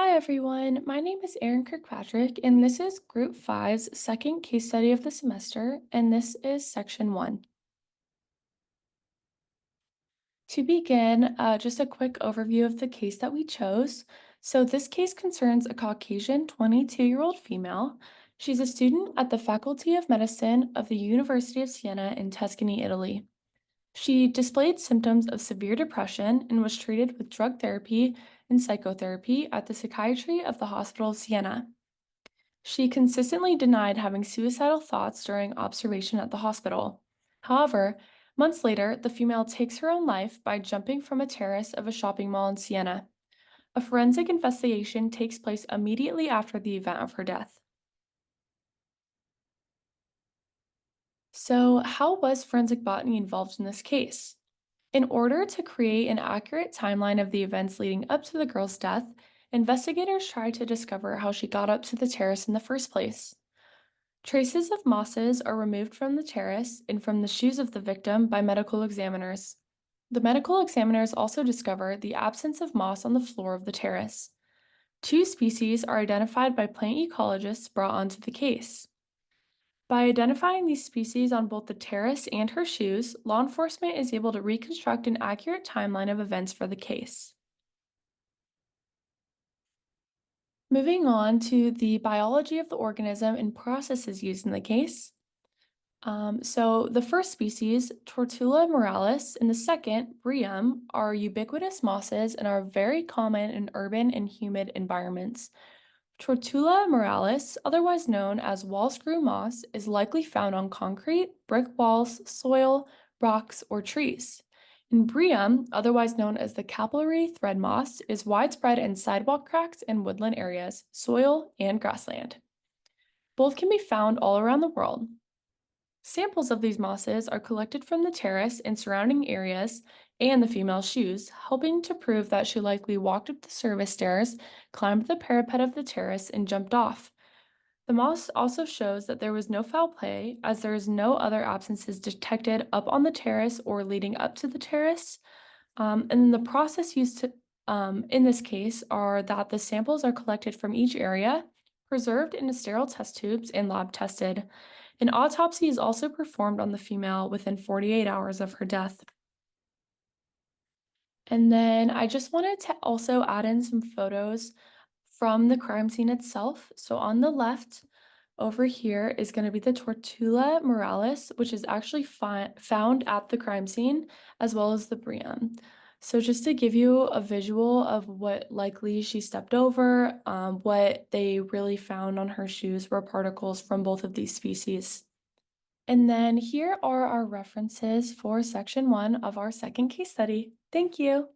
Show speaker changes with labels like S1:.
S1: Hi everyone, my name is Erin Kirkpatrick, and this is Group 5's second case study of the semester, and this is Section 1. To begin, just a quick overview of the case that we chose. So this case concerns a Caucasian 22-year-old female. She's a student at the Faculty of Medicine of the University of Siena in Tuscany, Italy. She displayed symptoms of severe depression and was treated with drug therapy and psychotherapy at the psychiatry of the Hospital of Siena. She consistently denied having suicidal thoughts during observation at the hospital. However, months later, the female takes her own life by jumping from a terrace of a shopping mall in Siena. A forensic investigation takes place immediately after the event of her death. So, how was forensic botany involved in this case? In order to create an accurate timeline of the events leading up to the girl's death, investigators tried to discover how she got up to the terrace in the first place. Traces of mosses are removed from the terrace and from the shoes of the victim by medical examiners. The medical examiners also discover the absence of moss on the floor of the terrace. Two species are identified by plant ecologists brought onto the case. By identifying these species on both the terrace and her shoes, law enforcement is able to reconstruct an accurate timeline of events for the case. Moving on to the biology of the organism and processes used in the case. So the first species, Tortula moralis, and the second, Bryum, are ubiquitous mosses and are very common in urban and humid environments. Tortula moralis, otherwise known as wall screw moss, is likely found on concrete, brick walls, soil, rocks, or trees. And Bryum, otherwise known as the capillary thread moss, is widespread in sidewalk cracks and woodland areas, soil, and grassland. Both can be found all around the world. Samples of these mosses are collected from the terrace and surrounding areas and the female's shoes, helping to prove that she likely walked up the service stairs, climbed the parapet of the terrace, and jumped off. The moss also shows that there was no foul play, as there is no other absences detected up on the terrace or leading up to the terrace. And the process used in this case are that the samples are collected from each area, preserved in sterile test tubes, and lab tested. An autopsy is also performed on the female within 48 hours of her death. And then I just wanted to also add in some photos from the crime scene itself. So on the left, over here is going to be the Tortula moralis, which is actually found at the crime scene, as well as the Briam. So just to give you a visual of what likely she stepped over, what they really found on her shoes were particles from both of these species. And then here are our references for section 1 of our second case study. Thank you.